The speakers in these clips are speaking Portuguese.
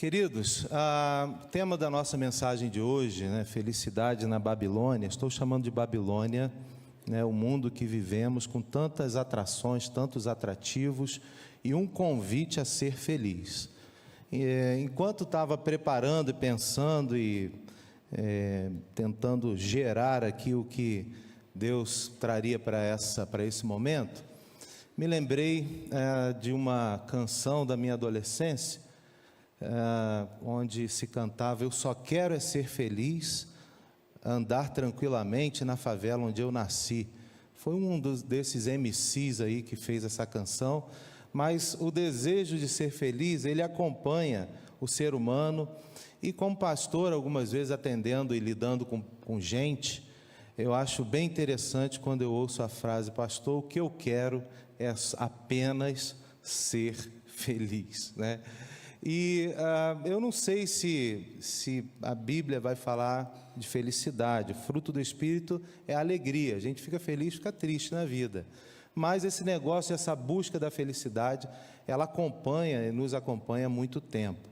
Queridos, o tema da nossa mensagem de hoje, né, felicidade na Babilônia, estou chamando de Babilônia, né, o mundo que vivemos com tantas atrações, tantos atrativos e um convite a ser feliz. Enquanto estava preparando e pensando e tentando gerar aqui o que Deus traria para esse momento, me lembrei de uma canção da minha adolescência, onde se cantava: eu só quero é ser feliz, andar tranquilamente na favela onde eu nasci. Foi um desses MCs aí que fez essa canção, mas o desejo de ser feliz, ele acompanha o ser humano, e como pastor, algumas vezes atendendo e lidando com gente, eu acho bem interessante quando eu ouço a frase: pastor, o que eu quero é apenas ser feliz, né? E eu não sei se a Bíblia vai falar de felicidade. O fruto do Espírito é a alegria. A gente fica feliz, fica triste na vida. Mas esse negócio, essa busca da felicidade, ela acompanha e nos acompanha há muito tempo.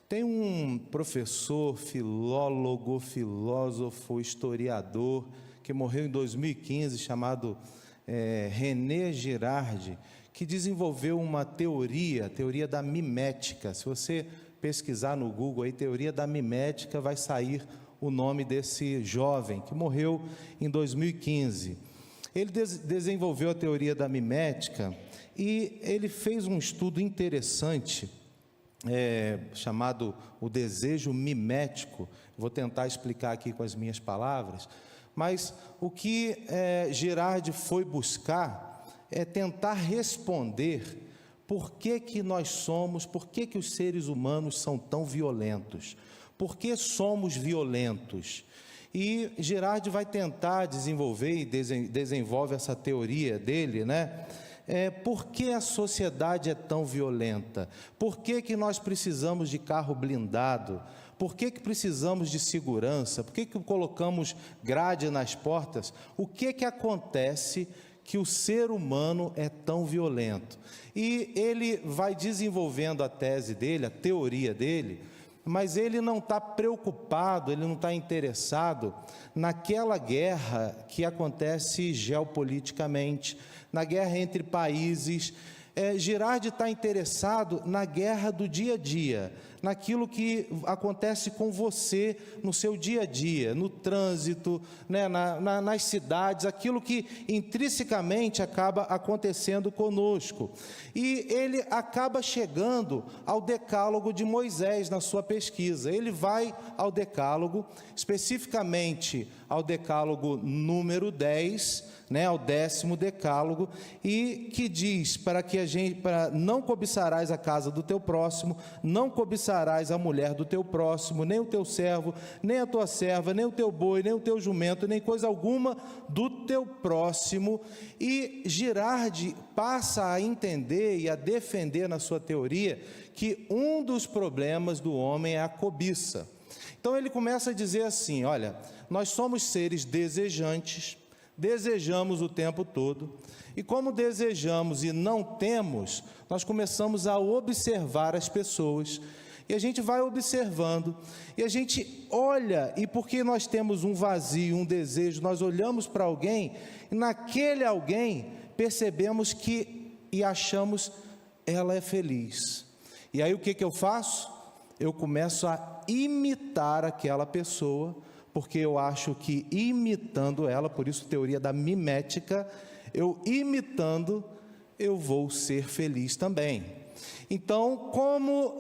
Tem um professor, filólogo, filósofo, historiador, que morreu em 2015, chamado René Girardi, que desenvolveu uma teoria, a teoria da mimética. Se você pesquisar no Google aí, teoria da mimética, vai sair o nome desse jovem, que morreu em 2015. Ele desenvolveu a teoria da mimética e ele fez um estudo interessante, chamado o desejo mimético. Vou tentar explicar aqui com as minhas palavras, mas o que Girardi foi buscar é tentar responder por que nós somos, por que os seres humanos são tão violentos, por que somos violentos. E Girardi vai tentar desenvolver e desenvolve essa teoria dele, né? Por que a sociedade é tão violenta? Por que nós precisamos de carro blindado? Por que precisamos de segurança? Por que colocamos grade nas portas? O que acontece que o ser humano é tão violento? E ele vai desenvolvendo a tese dele, a teoria dele, mas ele não está preocupado, ele não está interessado naquela guerra que acontece geopoliticamente, na guerra entre países. Girardi está interessado na guerra do dia a dia, naquilo que acontece com você no seu dia a dia, no trânsito, né, nas cidades, aquilo que intrinsecamente acaba acontecendo conosco. E ele acaba chegando ao Decálogo de Moisés na sua pesquisa. Ele vai ao Decálogo, especificamente ao Decálogo número 10, né, ao 10º Decálogo, e que diz para não cobiçarás a casa do teu próximo, não cobiçarás a mulher do teu próximo, nem o teu servo, nem a tua serva, nem o teu boi, nem o teu jumento, nem coisa alguma do teu próximo. E Girardi passa a entender e a defender na sua teoria que um dos problemas do homem é a cobiça. Então ele começa a dizer assim: olha, nós somos seres desejantes, desejamos o tempo todo, e como desejamos e não temos, nós começamos a observar as pessoas, e a gente vai observando, e a gente olha, e porque nós temos um vazio, um desejo, nós olhamos para alguém, e naquele alguém percebemos e achamos, ela é feliz. E aí o que eu faço? Eu começo a imitar aquela pessoa, porque eu acho que imitando ela, por isso teoria da mimética, eu imitando, eu vou ser feliz também. Então, como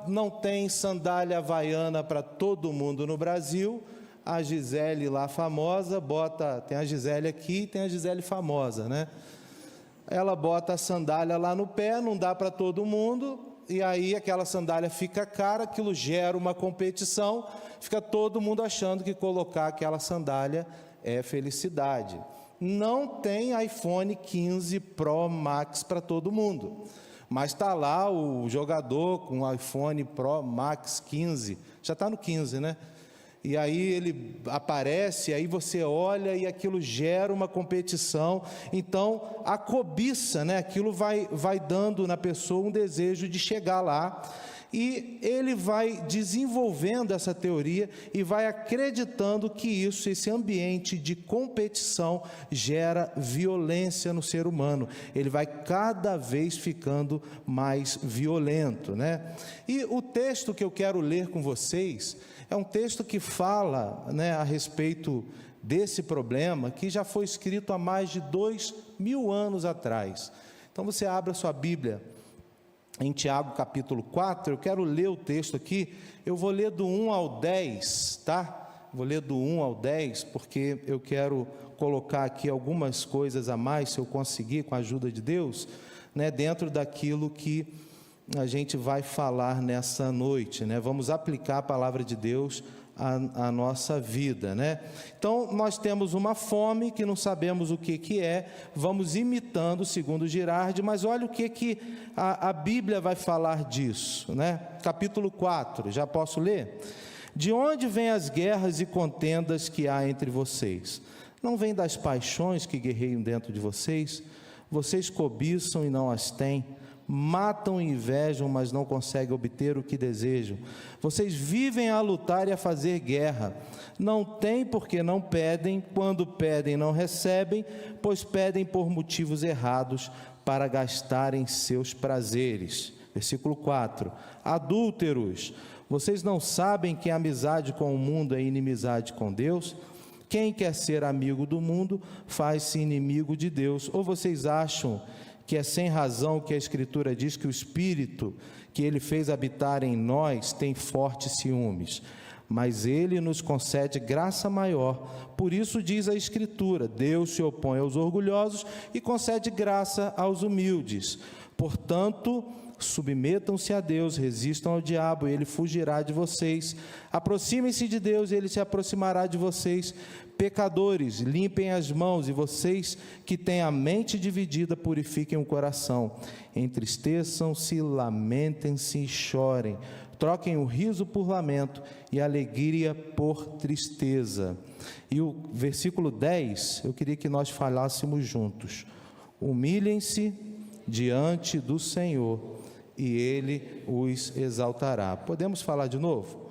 não tem sandália havaiana para todo mundo no Brasil, a Gisele lá famosa, tem a Gisele aqui, tem a Gisele famosa, né? Ela bota a sandália lá no pé, não dá para todo mundo, e aí aquela sandália fica cara, aquilo gera uma competição, fica todo mundo achando que colocar aquela sandália é felicidade. Não tem iPhone 15 Pro Max para todo mundo, mas está lá o jogador com o iPhone Pro Max 15, já está no 15, né? E aí ele aparece, aí você olha e aquilo gera uma competição. Então a cobiça, né, aquilo vai dando na pessoa um desejo de chegar lá. E ele vai desenvolvendo essa teoria e vai acreditando que isso, esse ambiente de competição, gera violência no ser humano. Ele vai cada vez ficando mais violento, né? E o texto que eu quero ler com vocês é um texto que fala, né, a respeito desse problema, que já foi escrito há mais de 2000 anos atrás. Então você abre a sua Bíblia em Tiago capítulo 4, eu quero ler o texto aqui, eu vou ler do 1 ao 10, tá? Vou ler do 1 ao 10, porque eu quero colocar aqui algumas coisas a mais, se eu conseguir, com a ajuda de Deus, né, dentro daquilo que a gente vai falar nessa noite, né? Vamos aplicar a palavra de Deus a nossa vida, né? Então, nós temos uma fome que não sabemos o que é, vamos imitando, segundo Girardi, mas olha o que a Bíblia vai falar disso, né? Capítulo 4, já posso ler? De onde vêm as guerras e contendas que há entre vocês? Não vêm das paixões que guerreiam dentro de vocês? Vocês cobiçam e não as têm, matam e invejam, mas não conseguem obter o que desejam. Vocês vivem a lutar e a fazer guerra. Não têm porque não pedem, quando pedem não recebem, pois pedem por motivos errados para gastarem seus prazeres. Versículo 4. Adúlteros, vocês não sabem que a amizade com o mundo é inimizade com Deus? Quem quer ser amigo do mundo faz-se inimigo de Deus. Ou vocês acham que é sem razão que a Escritura diz que o Espírito que Ele fez habitar em nós tem fortes ciúmes? Mas Ele nos concede graça maior. Por isso diz a Escritura: Deus se opõe aos orgulhosos e concede graça aos humildes. Portanto, submetam-se a Deus, resistam ao diabo e ele fugirá de vocês. Aproximem-se de Deus e ele se aproximará de vocês. Pecadores, limpem as mãos, e vocês que têm a mente dividida, purifiquem o coração. Entristeçam-se, lamentem-se e chorem. Troquem o riso por lamento e a alegria por tristeza. E o versículo 10, eu queria que nós falássemos juntos. Humilhem-se diante do Senhor e Ele os exaltará. Podemos falar de novo?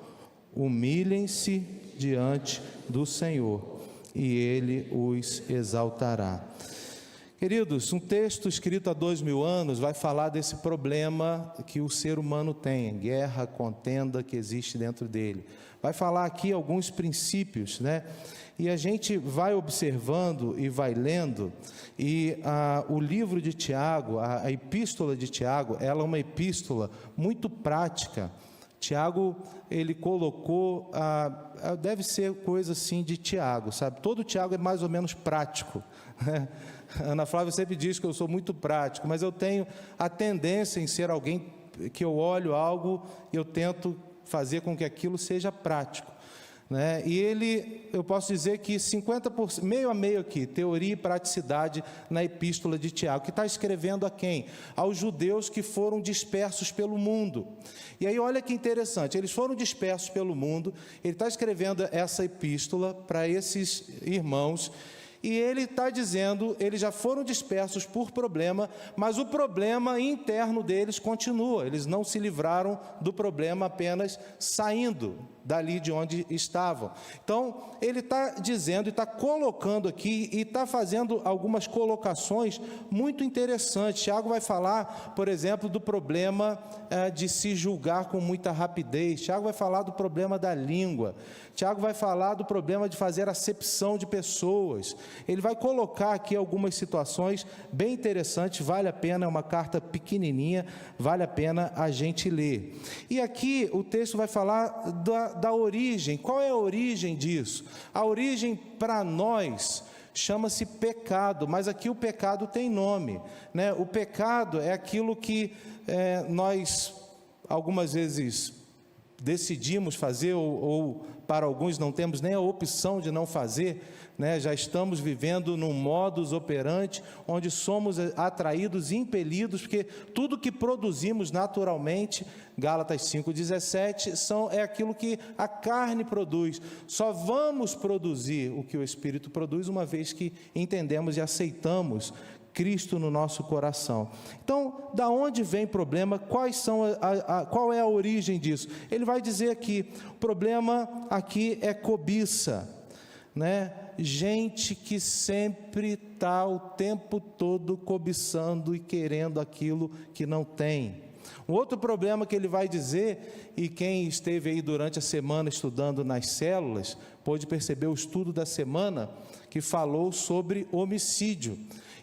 Humilhem-se diante do Senhor e Ele os exaltará. Queridos, um texto escrito há 2000 anos vai falar desse problema que o ser humano tem, guerra, contenda que existe dentro dele. Vai falar aqui alguns princípios, né? E a gente vai observando e vai lendo, e o livro de Tiago, a epístola de Tiago, ela é uma epístola muito prática. Tiago, ele colocou, deve ser coisa assim de Tiago, sabe? Todo Tiago é mais ou menos prático, né? Ana Flávia sempre diz que eu sou muito prático, mas eu tenho a tendência em ser alguém que eu olho algo e eu tento fazer com que aquilo seja prático, né? E eu posso dizer que 50%, meio a meio aqui, teoria e praticidade na epístola de Tiago, que está escrevendo a quem? Aos judeus que foram dispersos pelo mundo. E aí olha que interessante, eles foram dispersos pelo mundo, ele está escrevendo essa epístola para esses irmãos, e ele está dizendo, eles já foram dispersos por problema, mas o problema interno deles continua, eles não se livraram do problema apenas saindo dali de onde estavam. Então, ele está dizendo e está colocando aqui e está fazendo algumas colocações muito interessantes. Tiago vai falar, por exemplo, do problema de se julgar com muita rapidez. Tiago vai falar do problema da língua. Tiago vai falar do problema de fazer acepção de pessoas. Ele vai colocar aqui algumas situações bem interessantes, vale a pena, é uma carta pequenininha, vale a pena a gente ler. E aqui o texto vai falar da origem. Qual é a origem disso? A origem para nós chama-se pecado, mas aqui o pecado tem nome, né? O pecado é aquilo que nós algumas vezes decidimos fazer ou para alguns não temos nem a opção de não fazer, né? Já estamos vivendo num modus operandi, onde somos atraídos, impelidos, porque tudo que produzimos naturalmente, Gálatas 5,17, é aquilo que a carne produz. Só vamos produzir o que o Espírito produz, uma vez que entendemos e aceitamos Cristo no nosso coração. Então, da onde vem o problema? Qual é a origem disso? Ele vai dizer aqui, o problema aqui é cobiça, né? Gente que sempre está o tempo todo cobiçando e querendo aquilo que não tem. Um outro problema que ele vai dizer, e quem esteve aí durante a semana estudando nas células, pôde perceber o estudo da semana, que falou sobre homicídio.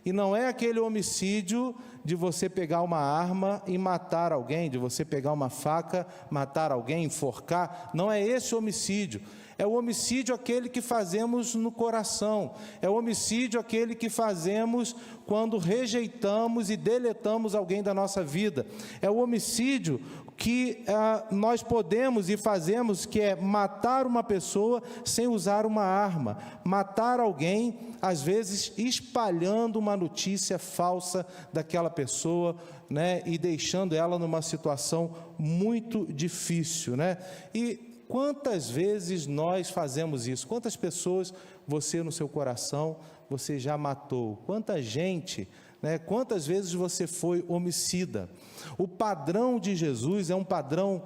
E não é aquele homicídio de você pegar uma arma e matar alguém, de você pegar uma faca, matar alguém, enforcar. Não é esse homicídio. É o homicídio aquele que fazemos no coração. É o homicídio aquele que fazemos quando rejeitamos e deletamos alguém da nossa vida. É o homicídio que nós podemos e fazemos, que é matar uma pessoa sem usar uma arma. Matar alguém, às vezes, espalhando uma notícia falsa daquela pessoa, né, e deixando ela numa situação muito difícil, né? E quantas vezes nós fazemos isso? Quantas pessoas você no seu coração, você já matou? Quanta gente, né? Quantas vezes você foi homicida? O padrão de Jesus é um padrão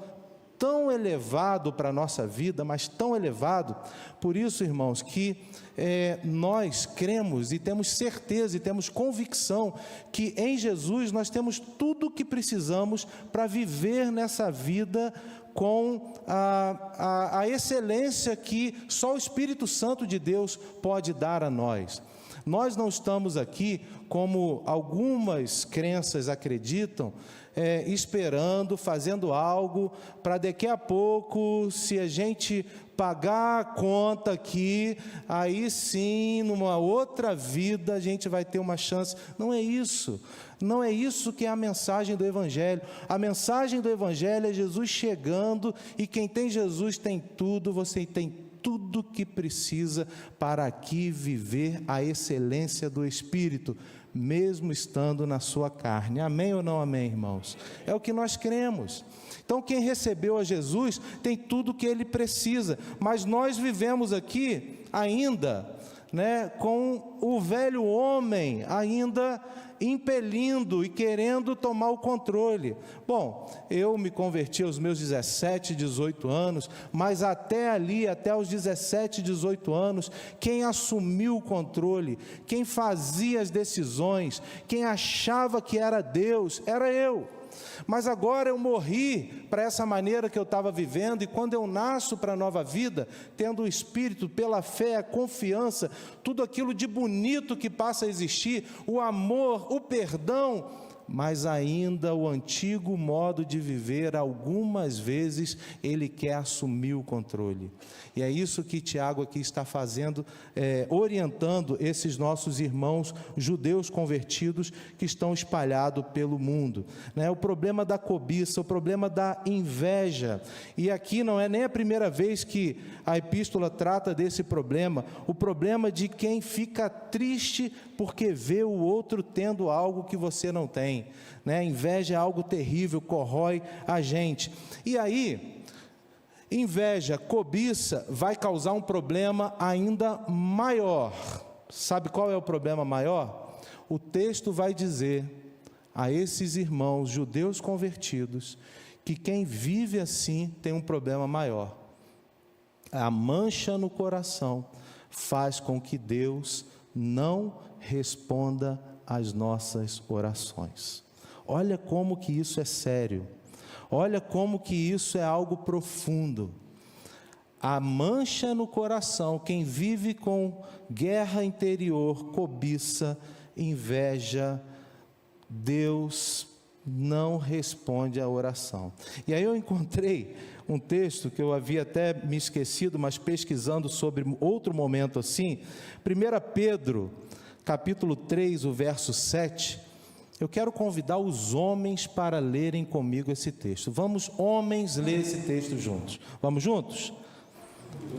tão elevado para a nossa vida, mas tão elevado, por isso, irmãos, que nós cremos e temos certeza e temos convicção que em Jesus nós temos tudo o que precisamos para viver nessa vida com a excelência que só o Espírito Santo de Deus pode dar a nós. Nós não estamos aqui, como algumas crenças acreditam, esperando, fazendo algo, para daqui a pouco, se a gente pagar a conta aqui, aí sim, numa outra vida, a gente vai ter uma chance. Não é isso. Não é isso que é a mensagem do Evangelho. A mensagem do Evangelho é Jesus chegando, e quem tem Jesus tem tudo, você tem tudo que precisa para aqui viver a excelência do Espírito, mesmo estando na sua carne. Amém ou não amém, irmãos? É o que nós cremos. Então, quem recebeu a Jesus tem tudo o que ele precisa, mas nós vivemos aqui ainda, né, com o velho homem ainda impelindo e querendo tomar o controle. Bom, eu me converti aos meus 17, 18 anos, mas até ali, até os 17, 18 anos, quem assumiu o controle, quem fazia as decisões, quem achava que era Deus, era eu. Mas agora eu morri para essa maneira que eu estava vivendo, e quando eu nasço para a nova vida, tendo o Espírito, pela fé, a confiança, tudo aquilo de bonito que passa a existir, o amor, o perdão, mas ainda o antigo modo de viver, algumas vezes ele quer assumir o controle. E é isso que Tiago aqui está fazendo, orientando esses nossos irmãos judeus convertidos que estão espalhados pelo mundo, né? O problema da cobiça, o problema da inveja, e aqui não é nem a primeira vez que a epístola trata desse problema, o problema de quem fica triste porque vê o outro tendo algo que você não tem, né? Inveja é algo terrível, corrói a gente. E aí, inveja, cobiça vai causar um problema ainda maior. Sabe qual é o problema maior? O texto vai dizer a esses irmãos judeus convertidos que quem vive assim tem um problema maior. A mancha no coração faz com que Deus não responda às nossas orações. Olha como que isso é sério. Olha como que isso é algo profundo. A mancha no coração, quem vive com guerra interior, cobiça, inveja, Deus não responde à oração. E aí eu encontrei um texto que eu havia até me esquecido, mas pesquisando sobre outro momento assim, 1 Pedro, capítulo 3, o verso 7, eu quero convidar os homens para lerem comigo esse texto. Vamos, homens, ler esse texto juntos. Vamos juntos?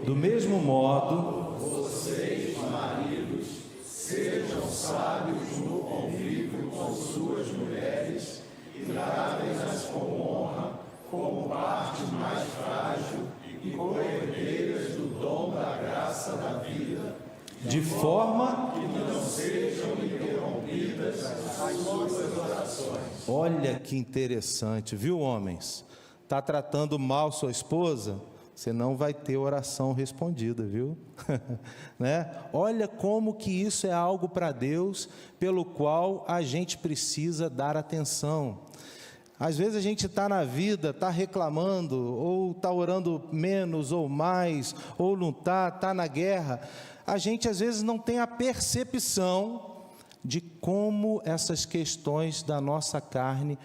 Do mesmo modo, vocês, maridos, sejam sábios no convívio com suas mulheres e tratem-nas com honra, como parte mais frágil e co-herdeiras do dom da graça da vida, de forma que não sejam interrompidas as suas orações. Olha que interessante, viu, homens? Está tratando mal sua esposa? Você não vai ter oração respondida, viu? Né? Olha como que isso é algo para Deus, pelo qual a gente precisa dar atenção. Às vezes a gente está na vida, está reclamando, ou está orando menos ou mais, ou não está na guerra. A gente às vezes não tem a percepção de como essas questões da nossa carne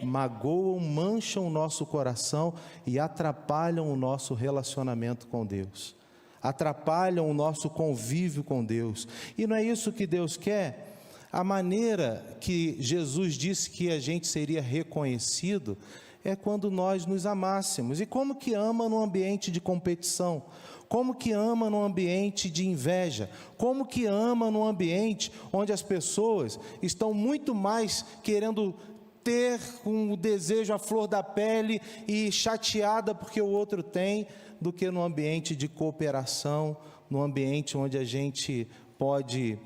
magoam, mancham o nosso coração e atrapalham o nosso relacionamento com Deus, atrapalham o nosso convívio com Deus. E não é isso que Deus quer? A maneira que Jesus disse que a gente seria reconhecido é quando nós nos amássemos. E como que ama num ambiente de competição? Como que ama num ambiente de inveja? Como que ama num ambiente onde as pessoas estão muito mais querendo ter um desejo à flor da pele e chateada porque o outro tem, do que num ambiente de cooperação, num ambiente onde a gente pode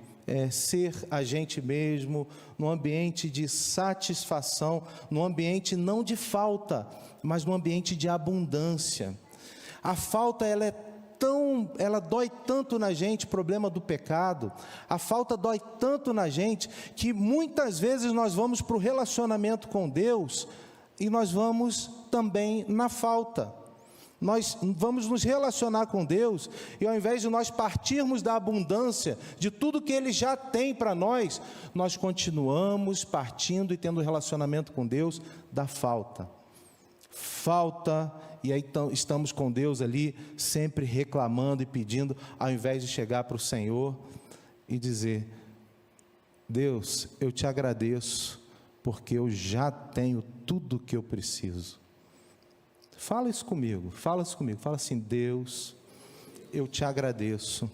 ser a gente mesmo, num ambiente de satisfação, num ambiente não de falta, mas num ambiente de abundância. A falta, ela dói tanto na gente, problema do pecado, a falta dói tanto na gente, que muitas vezes nós vamos para o relacionamento com Deus, e nós vamos também na falta. Nós vamos nos relacionar com Deus, e ao invés de nós partirmos da abundância, de tudo que Ele já tem para nós, nós continuamos partindo e tendo relacionamento com Deus da falta. E aí estamos com Deus ali, sempre reclamando e pedindo, ao invés de chegar para o Senhor e dizer: Deus, eu te agradeço, porque eu já tenho tudo o que eu preciso. Fala isso comigo, fala assim: Deus, eu te agradeço,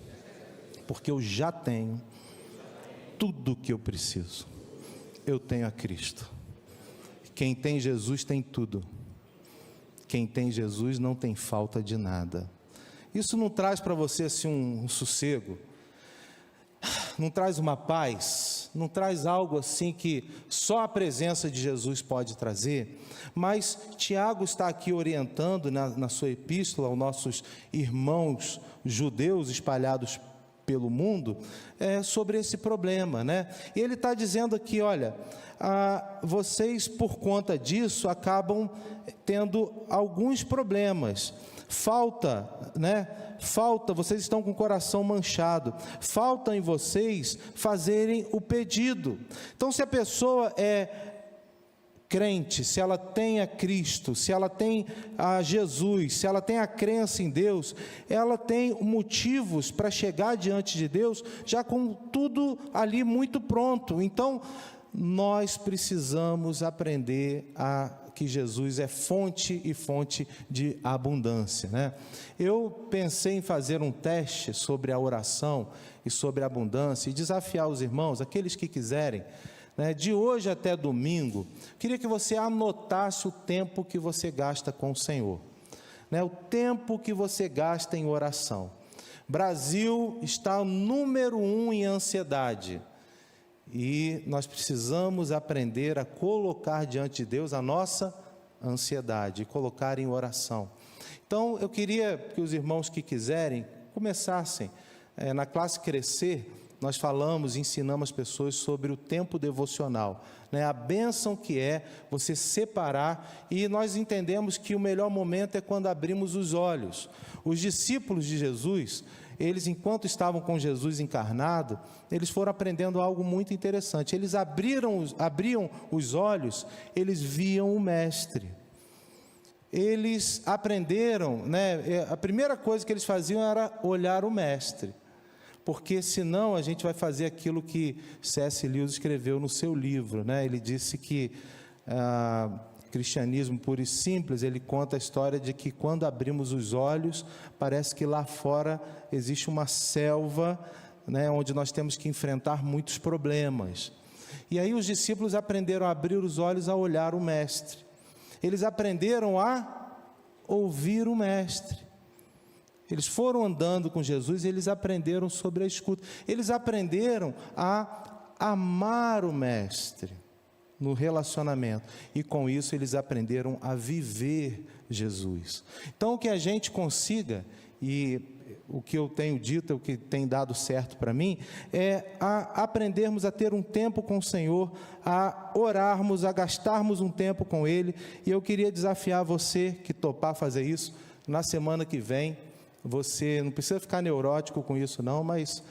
porque eu já tenho tudo o que eu preciso. Eu tenho a Cristo. Quem tem Jesus tem tudo. Quem tem Jesus não tem falta de nada. Isso não traz para você assim um sossego, não traz uma paz, não traz algo assim que só a presença de Jesus pode trazer. Mas Tiago está aqui orientando na sua epístola aos nossos irmãos judeus espalhados pelo mundo, sobre esse problema, né? E ele está dizendo aqui: olha, vocês por conta disso acabam tendo alguns problemas. Falta, vocês estão com o coração manchado, falta em vocês fazerem o pedido. Então, se a pessoa é crente, se ela tem a Cristo, se ela tem a Jesus, se ela tem a crença em Deus, ela tem motivos para chegar diante de Deus já com tudo ali muito pronto. Então, nós precisamos aprender que Jesus é fonte e fonte de abundância, né? Eu pensei em fazer um teste sobre a oração e sobre a abundância e desafiar os irmãos, aqueles que quiserem, né, de hoje até domingo, queria que você anotasse o tempo que você gasta com o Senhor, né, o tempo que você gasta em oração. Brasil está número 1 em ansiedade. E nós precisamos aprender a colocar diante de Deus a nossa ansiedade, e colocar em oração. Então, eu queria que os irmãos que quiserem começassem. Na classe Crescer, nós falamos, ensinamos as pessoas sobre o tempo devocional, né? A bênção que é você separar, e nós entendemos que o melhor momento é quando abrimos os olhos. Os discípulos de Jesus, eles, enquanto estavam com Jesus encarnado, eles foram aprendendo algo muito interessante. Eles abriam os olhos, eles viam o Mestre. Eles aprenderam, né? A primeira coisa que eles faziam era olhar o Mestre, porque senão a gente vai fazer aquilo que C.S. Lewis escreveu no seu livro, né? Ele disse que Cristianismo Puro e Simples, ele conta a história de que quando abrimos os olhos, parece que lá fora existe uma selva, né, onde nós temos que enfrentar muitos problemas. E aí os discípulos aprenderam a abrir os olhos, a olhar o Mestre. Eles aprenderam a ouvir o Mestre. Eles foram andando com Jesus e eles aprenderam sobre a escuta. Eles aprenderam a amar o Mestre no relacionamento. E com isso eles aprenderam a viver Jesus. Então, que a gente consiga, e o que eu tenho dito, o que tem dado certo para mim, é aprendermos a ter um tempo com o Senhor, a orarmos, a gastarmos um tempo com Ele. E eu queria desafiar você que topar fazer isso, na semana que vem. Você não precisa ficar neurótico com isso não, mas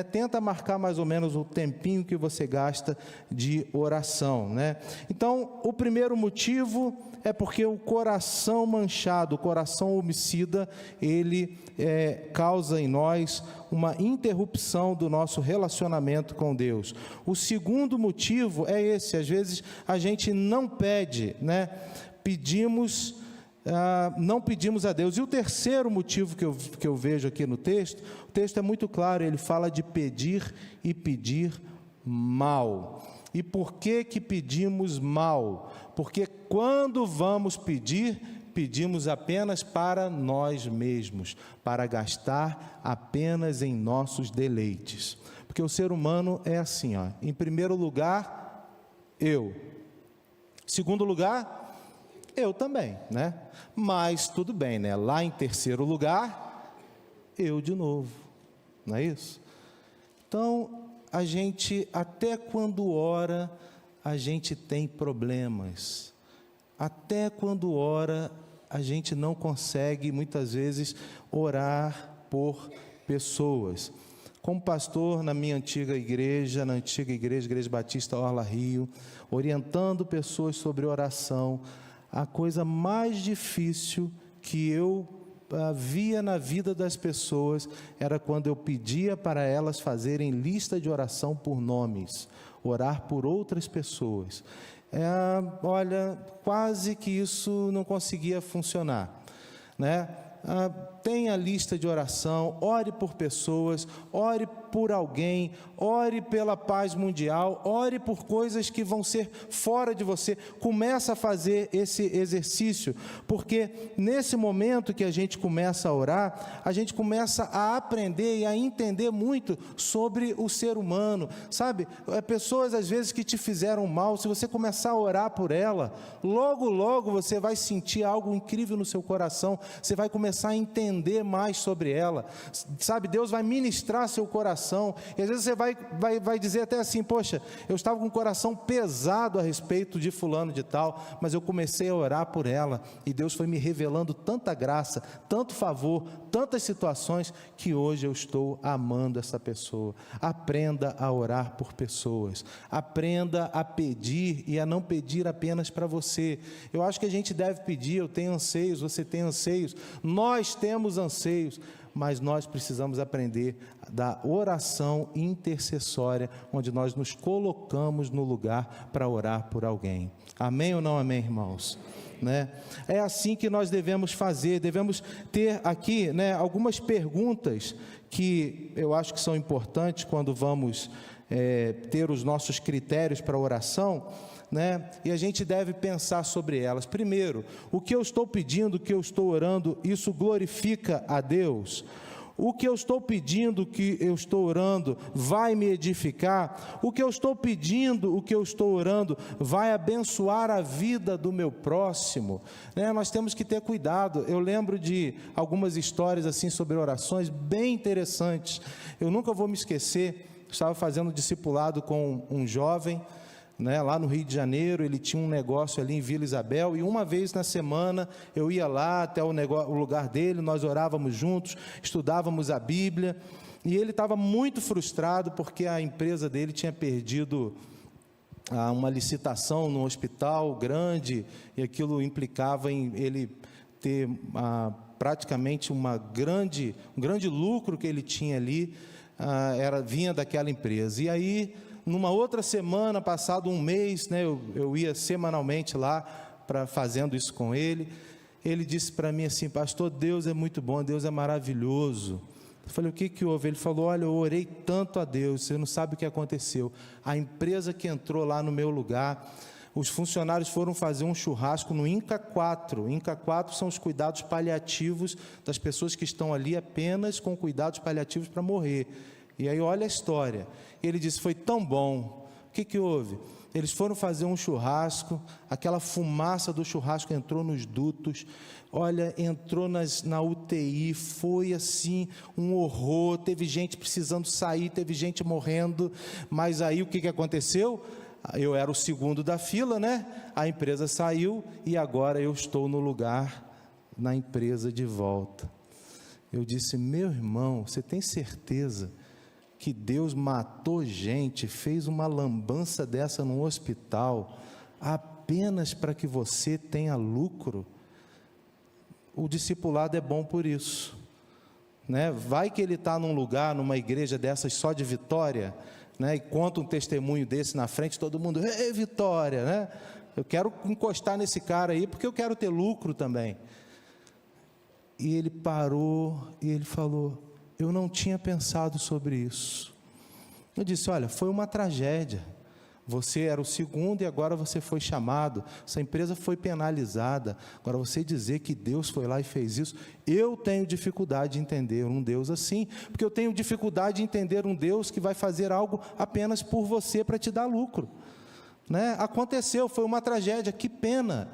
tenta marcar mais ou menos o tempinho que você gasta de oração. Então, o primeiro motivo é porque o coração manchado, o coração homicida, ele causa em nós uma interrupção do nosso relacionamento com Deus. O segundo motivo é esse: às vezes a gente não pede, não pedimos a Deus. E o terceiro motivo que eu vejo aqui no texto, o texto é muito claro, ele fala de pedir e pedir mal. E por que pedimos mal? Porque quando vamos pedir, pedimos apenas para nós mesmos, para gastar apenas em nossos deleites. Porque o ser humano é assim, em primeiro lugar, eu. Segundo lugar, eu também, Mas tudo bem, Lá em terceiro lugar, eu de novo, não é isso? Então, a gente, até quando ora, a gente tem problemas. Até quando ora, a gente não consegue, muitas vezes, orar por pessoas. Como pastor na minha antiga igreja, Igreja Batista Orla Rio, orientando pessoas sobre oração, a coisa mais difícil que eu via na vida das pessoas era quando eu pedia para elas fazerem lista de oração por nomes, orar por outras pessoas. Olha, quase que isso não conseguia funcionar, Tenha lista de oração, ore por pessoas, ore por alguém, ore pela paz mundial, ore por coisas que vão ser fora de você. Começa a fazer esse exercício, porque nesse momento que a gente começa a orar, a gente começa a aprender e a entender muito sobre o ser humano, sabe? Pessoas às vezes que te fizeram mal, se você começar a orar por ela, logo logo você vai sentir algo incrível no seu coração, você vai começar a entender mais sobre ela, sabe? Deus vai ministrar seu coração, e às vezes você vai dizer até assim: poxa, eu estava com o coração pesado a respeito de fulano de tal, mas eu comecei a orar por ela, e Deus foi me revelando tanta graça, tanto favor, tantas situações, que hoje eu estou amando essa pessoa. Aprenda a orar por pessoas, aprenda a pedir, e a não pedir apenas para você. Eu acho que a gente deve pedir, eu tenho anseios, você tem anseios, nós temos anseios, mas nós precisamos aprender da oração intercessória, onde nós nos colocamos no lugar para orar por alguém. Amém ou não amém, irmãos? É assim que nós devemos fazer. Devemos ter aqui algumas perguntas que eu acho que são importantes quando vamos ter os nossos critérios para oração, e a gente deve pensar sobre elas. Primeiro, o que eu estou pedindo, o que eu estou orando, isso glorifica a Deus? O que eu estou pedindo, o que eu estou orando, vai me edificar? O que eu estou pedindo, o que eu estou orando, vai abençoar a vida do meu próximo? Nós temos que ter cuidado. Eu lembro de algumas histórias assim sobre orações bem interessantes. Eu nunca vou me esquecer. Estava fazendo discipulado com um jovem, lá no Rio de Janeiro. Ele tinha um negócio ali em Vila Isabel, e uma vez na semana eu ia lá até o lugar dele, nós orávamos juntos, estudávamos a Bíblia, e ele estava muito frustrado porque a empresa dele tinha perdido uma licitação no hospital grande, e aquilo implicava em ele ter praticamente um grande lucro que ele tinha ali, vinha daquela empresa. E aí, numa outra semana, passado um mês, eu ia semanalmente lá fazendo isso com ele. Ele disse para mim assim: pastor, Deus é muito bom, Deus é maravilhoso. Eu falei: o que houve? Ele falou: olha, eu orei tanto a Deus, você não sabe o que aconteceu. A empresa que entrou lá no meu lugar Os funcionários foram fazer um churrasco no INCA 4. INCA 4 são os cuidados paliativos das pessoas que estão ali apenas com cuidados paliativos para morrer. E aí olha a história. Ele disse, foi tão bom. O que houve? Eles foram fazer um churrasco, aquela fumaça do churrasco entrou nos dutos, olha, entrou na UTI, foi assim, um horror, teve gente precisando sair, teve gente morrendo, mas aí o que aconteceu? Eu era o segundo da fila, né? A empresa saiu e agora eu estou no lugar, na empresa de volta. Eu disse, meu irmão, você tem certeza que Deus matou gente, fez uma lambança dessa num hospital, apenas para que você tenha lucro? O discipulado é bom por isso, né? Vai que ele está num lugar, numa igreja dessas só de Vitória, né? E conta um testemunho desse na frente, todo mundo, ei, Vitória, né? Eu quero encostar nesse cara aí, porque eu quero ter lucro também. E ele parou, e ele falou, eu não tinha pensado sobre isso. Eu disse, olha, foi uma tragédia. Você era o segundo e agora você foi chamado. Essa empresa foi penalizada. Agora você dizer que Deus foi lá e fez isso, eu tenho dificuldade de entender um Deus assim, porque eu tenho dificuldade de entender um Deus que vai fazer algo apenas por você para te dar lucro, né? Aconteceu, foi uma tragédia, que pena,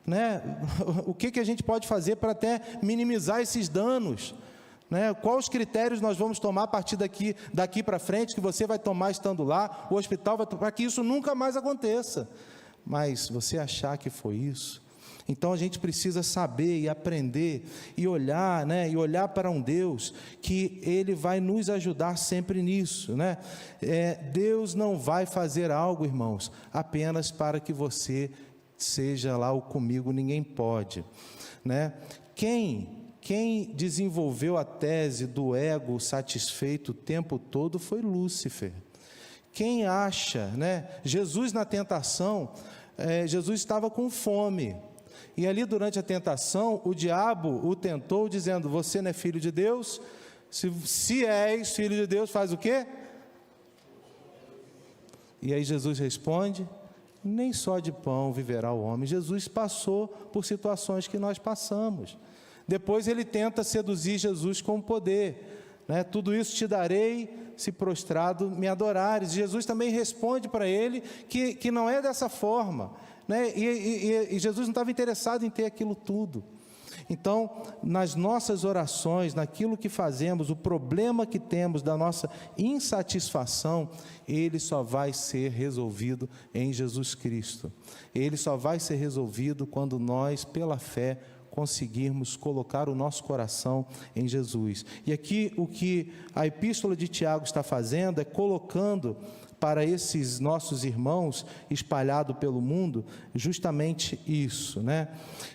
né? O que a gente pode fazer para até minimizar esses danos? Né? Quais critérios nós vamos tomar a partir daqui para frente, que você vai tomar estando lá, o hospital vai tomar, para que isso nunca mais aconteça? Mas você achar que foi isso? Então a gente precisa saber e aprender e olhar, né? E olhar para um Deus que Ele vai nos ajudar sempre nisso, né? Deus não vai fazer algo, irmãos, apenas para que você seja lá o comigo, ninguém pode, né? Quem desenvolveu a tese do ego satisfeito o tempo todo foi Lúcifer. Quem acha, né? Jesus na tentação, Jesus estava com fome. E ali durante a tentação, o diabo o tentou dizendo, você não é filho de Deus? Se és filho de Deus, faz o quê? E aí Jesus responde, nem só de pão viverá o homem. Jesus passou por situações que nós passamos. Depois ele tenta seduzir Jesus com poder, né? Tudo isso te darei, se prostrado me adorares. Jesus também responde para ele que não é dessa forma, né? E Jesus não estava interessado em ter aquilo tudo. Então, nas nossas orações, naquilo que fazemos, o problema que temos da nossa insatisfação, ele só vai ser resolvido em Jesus Cristo. Ele só vai ser resolvido quando nós, pela fé, conseguirmos colocar o nosso coração em Jesus. E aqui o que a epístola de Tiago está fazendo é colocando para esses nossos irmãos espalhados pelo mundo justamente isso, né?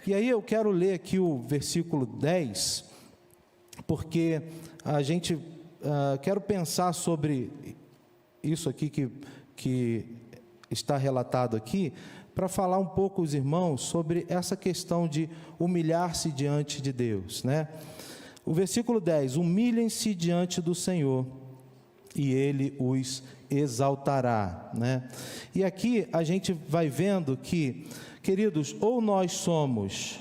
E aí eu quero ler aqui o versículo 10, porque a gente quero pensar sobre isso aqui que está relatado aqui, para falar um pouco, os irmãos, sobre essa questão de humilhar-se diante de Deus, né? O versículo 10, humilhem-se diante do Senhor, e Ele os exaltará, né? E aqui a gente vai vendo que, queridos, ou nós somos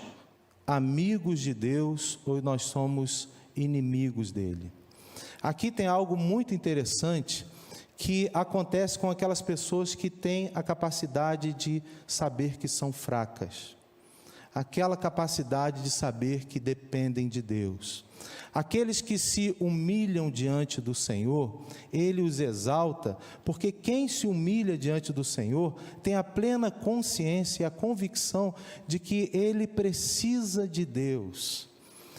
amigos de Deus, ou nós somos inimigos dEle. Aqui tem algo muito interessante, que acontece com aquelas pessoas que têm a capacidade de saber que são fracas, aquela capacidade de saber que dependem de Deus. Aqueles que se humilham diante do Senhor, Ele os exalta, porque quem se humilha diante do Senhor tem a plena consciência e a convicção de que ele precisa de Deus.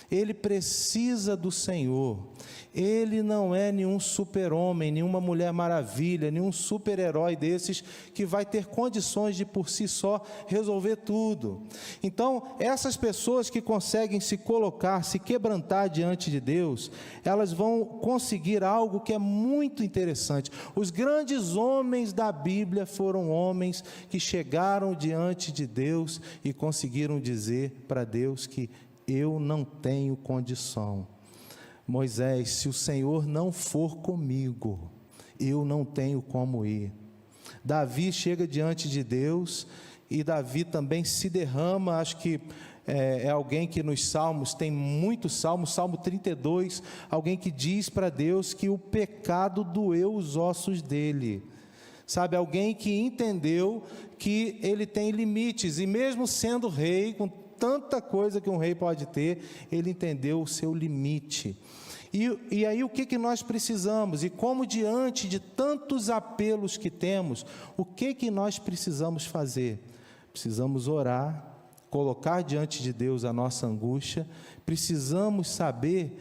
Ele precisa do Senhor. Ele não é nenhum super-homem, nenhuma mulher maravilha, nenhum super-herói desses que vai ter condições de por si só resolver tudo. Então, essas pessoas que conseguem se colocar, se quebrantar diante de Deus, elas vão conseguir algo que é muito interessante. Os grandes homens da Bíblia foram homens que chegaram diante de Deus e conseguiram dizer para Deus que eu não tenho condição. Moisés, se o Senhor não for comigo, eu não tenho como ir. Davi chega diante de Deus e Davi também se derrama. Acho que é alguém que nos Salmos, tem muitos Salmos, Salmo 32, alguém que diz para Deus que o pecado doeu os ossos dele. Sabe, alguém que entendeu que ele tem limites, e mesmo sendo rei, com tanta coisa que um rei pode ter, ele entendeu o seu limite. E aí o que nós precisamos, e como diante de tantos apelos que temos, o que nós precisamos fazer? Precisamos orar, colocar diante de Deus a nossa angústia, precisamos saber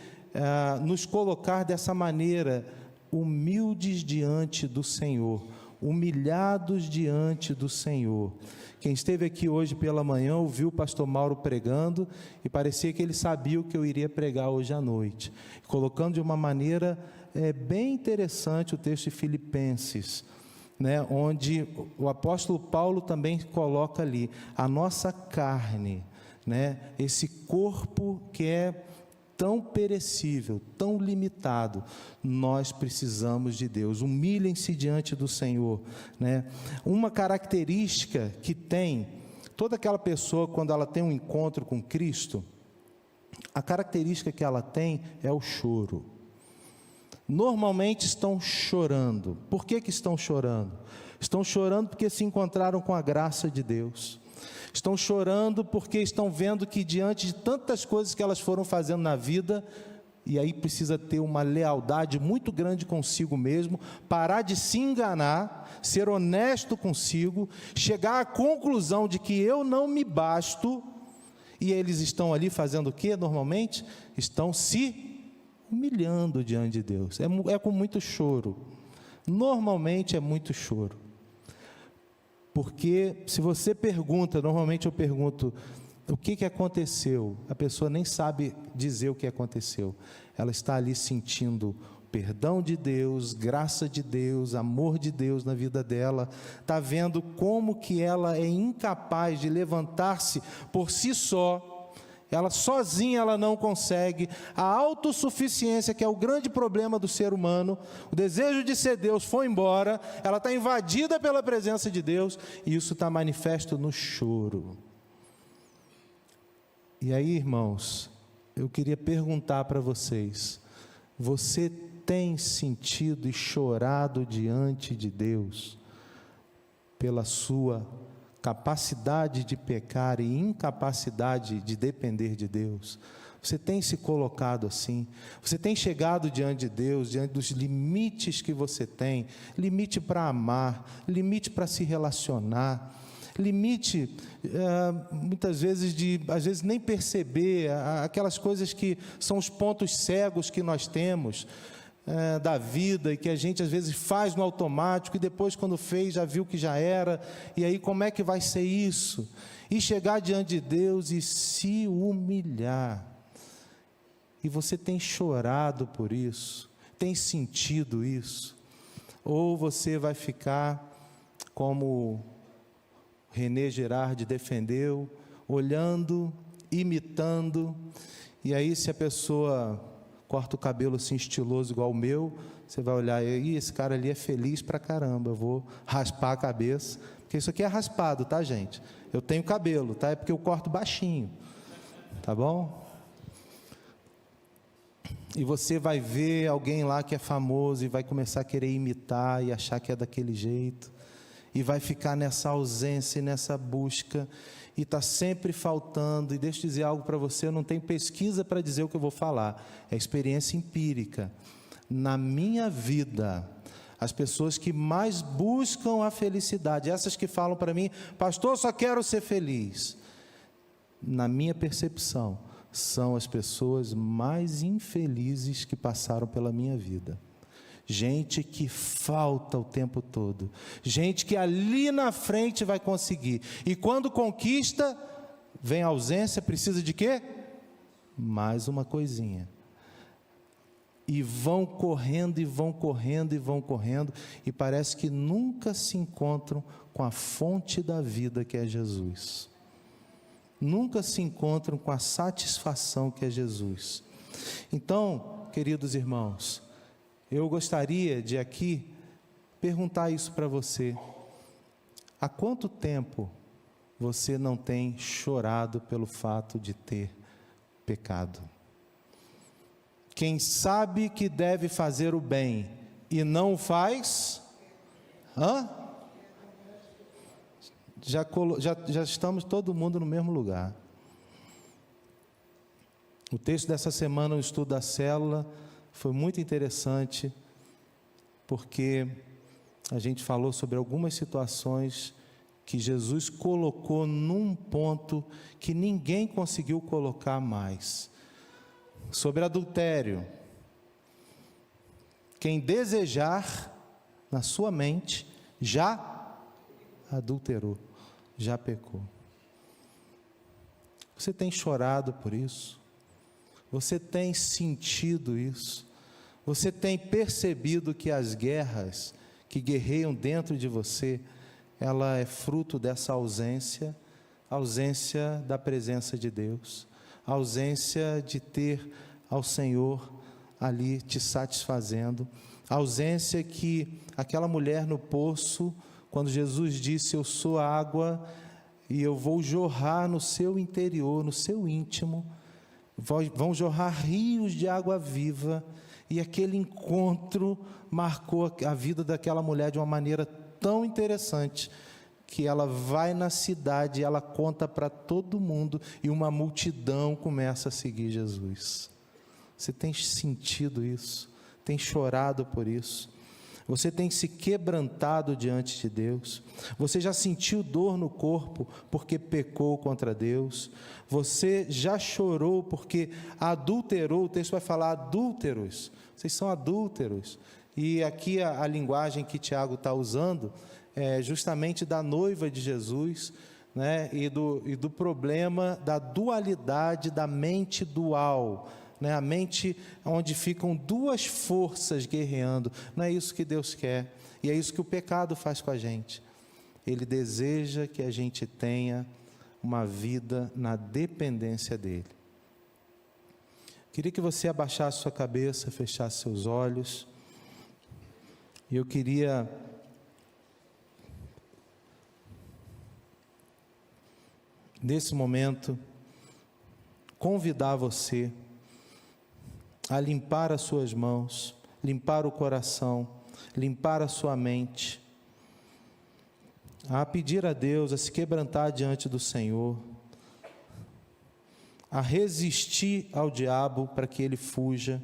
nos colocar dessa maneira, humildes diante do Senhor, humilhados diante do Senhor. Quem esteve aqui hoje pela manhã ouviu o pastor Mauro pregando e parecia que ele sabia o que eu iria pregar hoje à noite, colocando de uma maneira bem interessante o texto de Filipenses, né, onde o apóstolo Paulo também coloca ali a nossa carne, né, esse corpo que é tão perecível, tão limitado. Nós precisamos de Deus. Humilhem-se diante do Senhor, né? Uma característica que tem toda aquela pessoa quando ela tem um encontro com Cristo, a característica que ela tem é o choro. Normalmente estão chorando. Por que estão chorando? Estão chorando porque se encontraram com a graça de Deus. Estão chorando porque estão vendo que diante de tantas coisas que elas foram fazendo na vida, e aí precisa ter uma lealdade muito grande consigo mesmo, parar de se enganar, ser honesto consigo, chegar à conclusão de que eu não me basto, e eles estão ali fazendo o que normalmente? Estão se humilhando diante de Deus, é com muito choro, normalmente é muito choro, porque se você pergunta, normalmente eu pergunto, o que aconteceu? A pessoa nem sabe dizer o que aconteceu, ela está ali sentindo perdão de Deus, graça de Deus, amor de Deus na vida dela, está vendo como que ela é incapaz de levantar-se por si só, ela sozinha ela não consegue, a autossuficiência que é o grande problema do ser humano, o desejo de ser Deus foi embora, ela está invadida pela presença de Deus, e isso está manifesto no choro. E aí, irmãos, eu queria perguntar para vocês, você tem sentido e chorado diante de Deus, pela sua capacidade de pecar e incapacidade de depender de Deus? Você tem se colocado assim? Você tem chegado diante de Deus, diante dos limites que você tem, limite para amar, limite para se relacionar, limite muitas vezes às vezes nem perceber aquelas coisas que são os pontos cegos que nós temos da vida, e que a gente às vezes faz no automático, e depois quando fez já viu que já era, e aí como é que vai ser isso? E chegar diante de Deus e se humilhar. E você tem chorado por isso? Tem sentido isso? Ou você vai ficar como René Girardi defendeu, olhando, imitando, e aí se a pessoa corta o cabelo assim estiloso igual o meu, você vai olhar e esse cara ali é feliz pra caramba, eu vou raspar a cabeça, porque isso aqui é raspado, tá, gente? Eu tenho cabelo, tá? É porque eu corto baixinho, tá bom? E você vai ver alguém lá que é famoso e vai começar a querer imitar e achar que é daquele jeito, e vai ficar nessa ausência e nessa busca, e está sempre faltando. E deixa eu dizer algo para você, eu não tenho pesquisa para dizer o que eu vou falar, é experiência empírica. Na minha vida, as pessoas que mais buscam a felicidade, essas que falam para mim, pastor, eu só quero ser feliz, na minha percepção, são as pessoas mais infelizes que passaram pela minha vida. Gente que falta o tempo todo, gente que ali na frente vai conseguir, e quando conquista, vem a ausência, precisa de quê? Mais uma coisinha, e vão correndo, e vão correndo, e vão correndo, e parece que nunca se encontram com a fonte da vida que é Jesus, nunca se encontram com a satisfação que é Jesus. Então, queridos irmãos, eu gostaria de aqui perguntar isso para você, Há quanto tempo você não tem chorado pelo fato de ter pecado? Quem sabe que deve fazer o bem e não o faz? Já estamos todo mundo no mesmo lugar. O texto dessa semana, o estudo da célula, foi muito interessante, porque a gente falou sobre algumas situações que Jesus colocou num ponto que ninguém conseguiu colocar mais. Sobre adultério. Quem desejar na sua mente já adulterou, já pecou. Você tem chorado por isso? Você tem sentido isso? Você tem percebido que as guerras que guerreiam dentro de você, ela é fruto dessa ausência da presença de Deus, ausência de ter ao Senhor ali te satisfazendo, ausência que aquela mulher no poço, quando Jesus disse: eu sou água e eu vou jorrar no seu interior, no seu íntimo, vão jorrar rios de água viva, e aquele encontro marcou a vida daquela mulher de uma maneira tão interessante, que ela vai na cidade e ela conta para todo mundo, e uma multidão começa a seguir Jesus. Você tem sentido isso? Tem chorado por isso? Você tem se quebrantado diante de Deus? Você já sentiu dor no corpo porque pecou contra Deus? Você já chorou porque adulterou? O texto vai falar adúlteros. Vocês são adúlteros. E aqui a linguagem que Tiago está usando é justamente da noiva de Jesus, né? E do problema da dualidade da mente dual, né? A mente onde ficam duas forças guerreando. Não é isso que Deus quer, e é isso que o pecado faz com a gente. Ele deseja que a gente tenha uma vida na dependência dele. Queria que você abaixasse sua cabeça, fechasse seus olhos, e eu queria nesse momento convidar você a limpar as suas mãos, limpar o coração, limpar a sua mente, a pedir a Deus, a se quebrantar diante do Senhor, a resistir ao diabo para que ele fuja,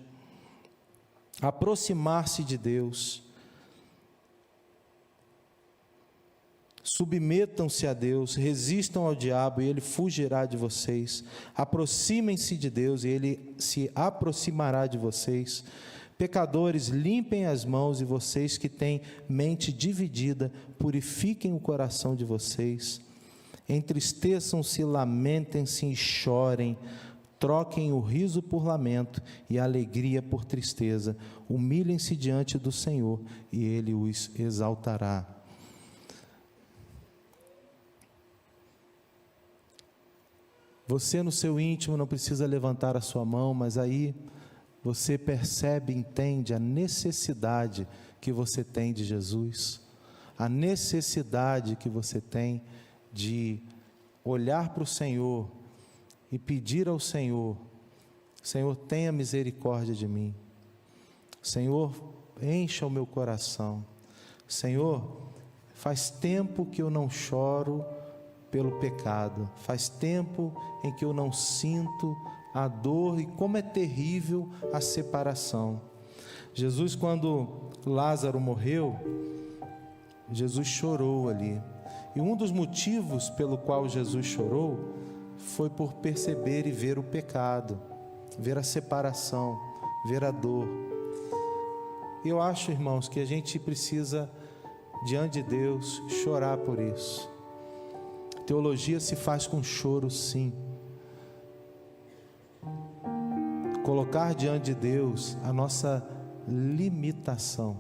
a aproximar-se de Deus. Submetam-se a Deus, resistam ao diabo e ele fugirá de vocês. Aproximem-se de Deus e ele se aproximará de vocês. Pecadores, limpem as mãos, e vocês que têm mente dividida, purifiquem o coração de vocês. Entristeçam-se, lamentem-se e chorem. Troquem o riso por lamento e a alegria por tristeza. Humilhem-se diante do Senhor e ele os exaltará. Você no seu íntimo não precisa levantar a sua mão, mas aí você percebe, entende a necessidade que você tem de Jesus, a necessidade que você tem de olhar para o Senhor e pedir ao Senhor: Senhor, tenha misericórdia de mim. Senhor, encha o meu coração. Senhor, faz tempo que eu não choro pelo pecado, faz tempo em que eu não sinto a dor, e como é terrível a separação. Jesus, quando Lázaro morreu, Jesus chorou ali, e um dos motivos pelo qual Jesus chorou foi por perceber e ver o pecado, ver a separação, ver a dor. E eu acho, irmãos, que a gente precisa, diante de Deus, chorar por isso. Teologia se faz com choro, sim. Colocar diante de Deus a nossa limitação.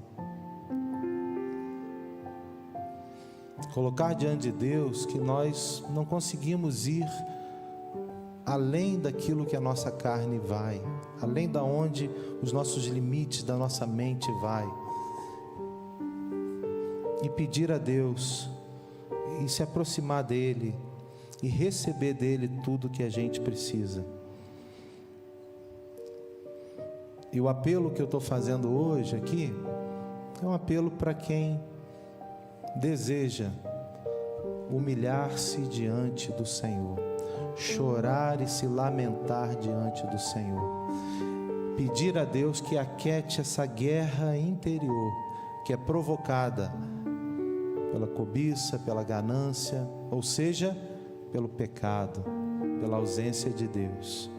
Colocar diante de Deus que nós não conseguimos ir além daquilo que a nossa carne vai, além da onde os nossos limites da nossa mente vai. E pedir a Deus e se aproximar dele e receber dele tudo que a gente precisa. E o apelo que eu estou fazendo hoje aqui é um apelo para quem deseja humilhar-se diante do Senhor, chorar e se lamentar diante do Senhor, pedir a Deus que aquete essa guerra interior que é provocada pela cobiça, pela ganância, ou seja, pelo pecado, pela ausência de Deus.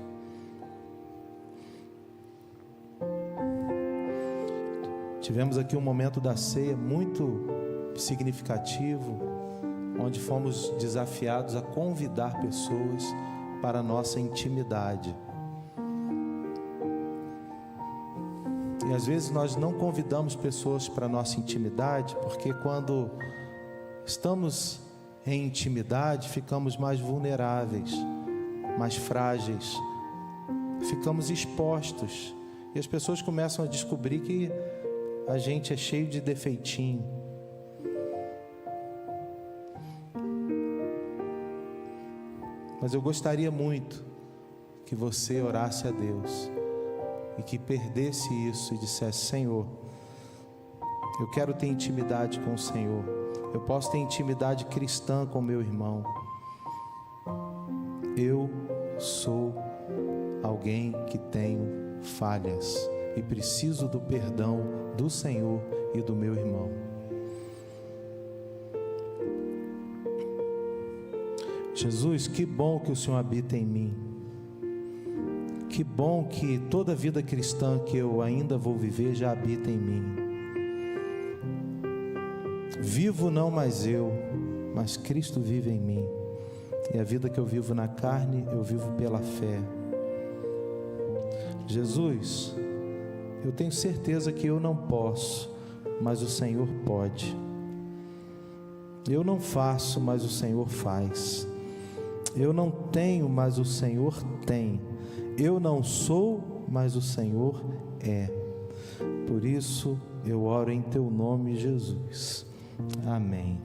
Tivemos aqui um momento da ceia muito significativo, onde fomos desafiados a convidar pessoas para a nossa intimidade. E às vezes nós não convidamos pessoas para a nossa intimidade, porque quando estamos em intimidade, ficamos mais vulneráveis, mais frágeis, ficamos expostos. E as pessoas começam a descobrir que a gente é cheio de defeitinho. Mas eu gostaria muito que você orasse a Deus e que perdesse isso e dissesse: Senhor, eu quero ter intimidade com o Senhor. Eu posso ter intimidade cristã com meu irmão. Eu sou alguém que tenho falhas e preciso do perdão do Senhor e do meu irmão. Jesus, que bom que o Senhor habita em mim. Que bom que toda a vida cristã que eu ainda vou viver já habita em mim. Vivo não mais eu, mas Cristo vive em mim. E a vida que eu vivo na carne, eu vivo pela fé. Jesus, eu tenho certeza que eu não posso, mas o Senhor pode. Eu não faço, mas o Senhor faz. Eu não tenho, mas o Senhor tem. Eu não sou, mas o Senhor é. Por isso eu oro em teu nome, Jesus. Amém.